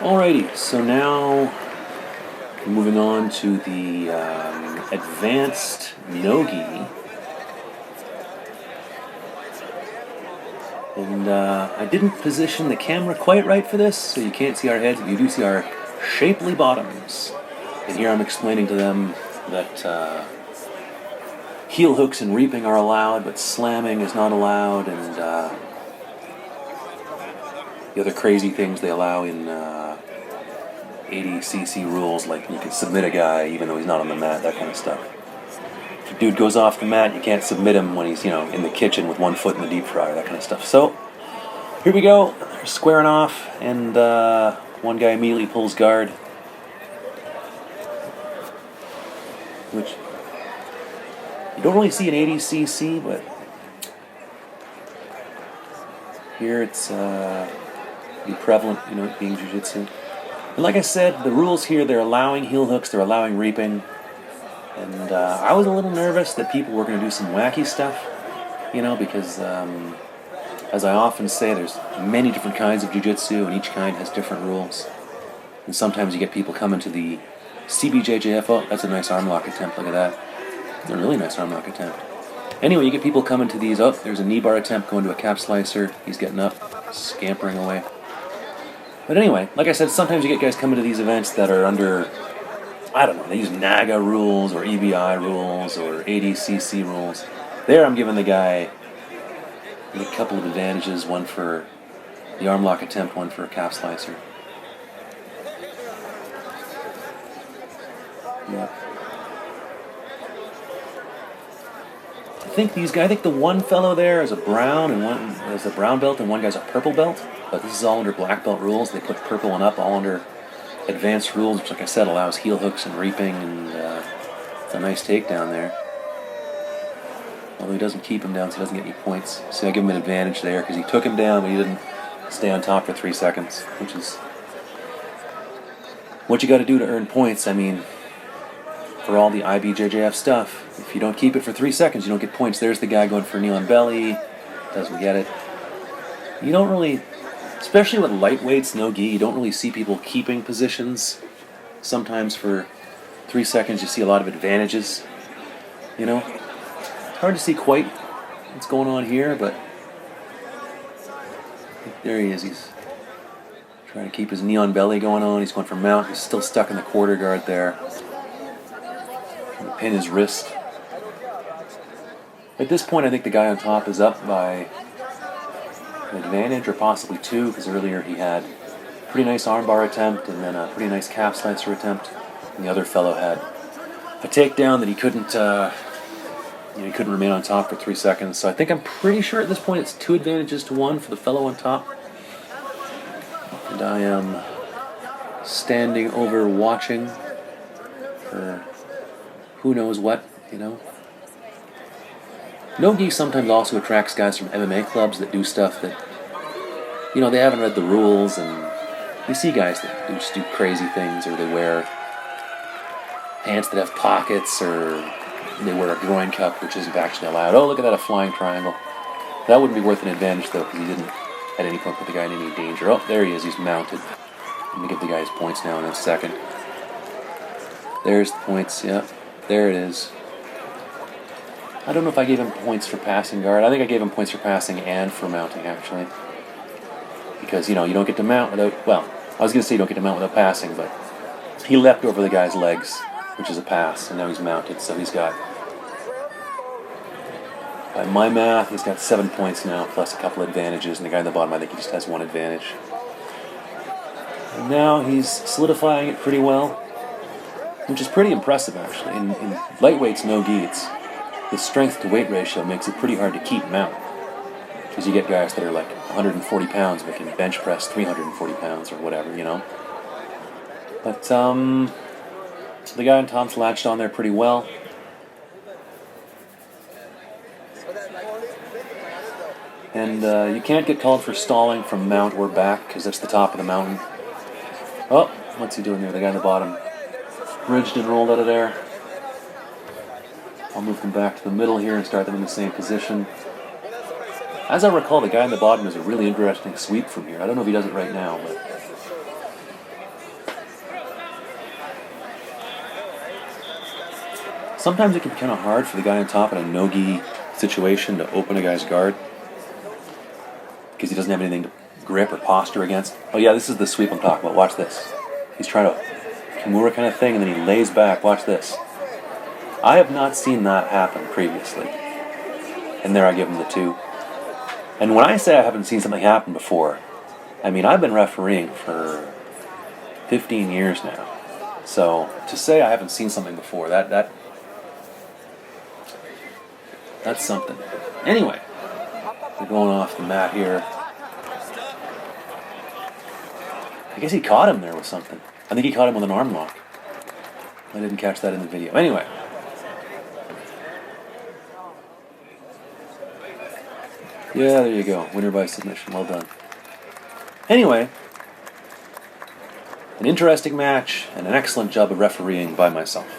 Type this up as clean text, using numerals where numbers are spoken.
Alrighty, so now moving on to the advanced no-gi. And I didn't position the camera quite right for this, so you can't see our heads, but you do see our shapely bottoms. And here I'm explaining to them that heel hooks and reaping are allowed, but slamming is not allowed, and the other crazy things they allow in 80cc rules, like you can submit a guy even though he's not on the mat, that kind of stuff. If a dude goes off the mat, you can't submit him when he's, in the kitchen with one foot in the deep fryer, that kind of stuff. So, here we go, they're squaring off, and one guy immediately pulls guard, which you don't really see in 80cc, but here it's be prevalent, it being jiu-jitsu. And like I said, the rules here, they're allowing heel hooks, they're allowing reaping. And I was a little nervous that people were going to do some wacky stuff, because as I often say, there's many different kinds of jiu-jitsu, and each kind has different rules. And sometimes you get people coming to the CBJJF, oh, that's a nice arm lock attempt, look at that. It's a really nice arm lock attempt. Anyway, you get people coming to these, oh, there's a knee bar attempt going to a calf slicer, he's getting up, scampering away. But anyway, like I said, sometimes you get guys coming to these events that are under, I don't know, they use NAGA rules or EBI rules or 80cc rules. There I'm giving the guy a couple of advantages, one for the arm lock attempt, one for a calf slicer. Yep. I think the one fellow there is a brown and one is a brown belt and one guy's a purple belt. But this is all under black belt rules. They put purple one up, all under advanced rules, which, like I said, allows heel hooks and reaping, and it's a nice takedown there. Although he doesn't keep him down, so he doesn't get any points. So I give him an advantage there because he took him down, but he didn't stay on top for 3 seconds, which is what you got to do to earn points. I mean, for all the IBJJF stuff, if you don't keep it for 3 seconds, you don't get points. There's the guy going for a knee on belly, doesn't get it. You don't really, especially with lightweights, no-gi, you don't really see people keeping positions. Sometimes for 3 seconds you see a lot of advantages, It's hard to see quite what's going on here, but there he is. He's trying to keep his knee on belly going on. He's going for mount. He's still stuck in the quarter guard there. Trying to pin his wrist. At this point, I think the guy on top is up by an advantage or possibly 2, because earlier he had a pretty nice armbar attempt and then a pretty nice calf slicer attempt, and the other fellow had a takedown that he couldn't he couldn't remain on top for 3 seconds. So I'm pretty sure at this point it's 2 advantages to 1 for the fellow on top, and I am standing over watching for who knows what. No-gi sometimes also attracts guys from MMA clubs that do stuff that, they haven't read the rules, and you see guys that just do crazy things, or they wear pants that have pockets, or they wear a groin cup, which isn't actually allowed. Oh, look at that, a flying triangle. That wouldn't be worth an advantage, though, because he didn't at any point put the guy in any danger. Oh, there he is, he's mounted. Let me give the guy his points now in a second. There's the points, yep, there it is. I don't know if I gave him points for passing guard. I think I gave him points for passing and for mounting, actually. Because, you don't get to mount without, well, I was going to say you don't get to mount without passing, but he leapt over the guy's legs, which is a pass, and now he's mounted, so he's got, by my math, he's got 7 points now, plus a couple advantages, and the guy on the bottom, I think he just has 1 advantage. And now he's solidifying it pretty well, which is pretty impressive, actually. In lightweights, no-gi, the strength to weight ratio makes it pretty hard to keep mount, because you get guys that are like 140 pounds but can bench press 340 pounds or whatever, But the guy on top's latched on there pretty well. And you can't get called for stalling from mount or back, because that's the top of the mountain. Oh, what's he doing there? The guy on the bottom bridged and rolled out of there. I'll move them back to the middle here and start them in the same position. As I recall, the guy on the bottom is a really interesting sweep from here. I don't know if he does it right now, but Sometimes it can be kind of hard for the guy on top in a no-gi situation to open a guy's guard because he doesn't have anything to grip or posture against. Oh yeah, this is the sweep I'm talking about. Watch this. He's trying to Kimura kind of thing, and then he lays back. Watch this. I have not seen that happen previously. And there I give him the 2. And when I say I haven't seen something happen before, I mean I've been refereeing for 15 years now. So to say I haven't seen something before, that's something. Anyway, we're going off the mat here. I guess he caught him there with something. I think he caught him with an arm lock. I didn't catch that in the video. Anyway. Yeah, there you go. Winner by submission. Well done. Anyway, an interesting match and an excellent job of refereeing by myself.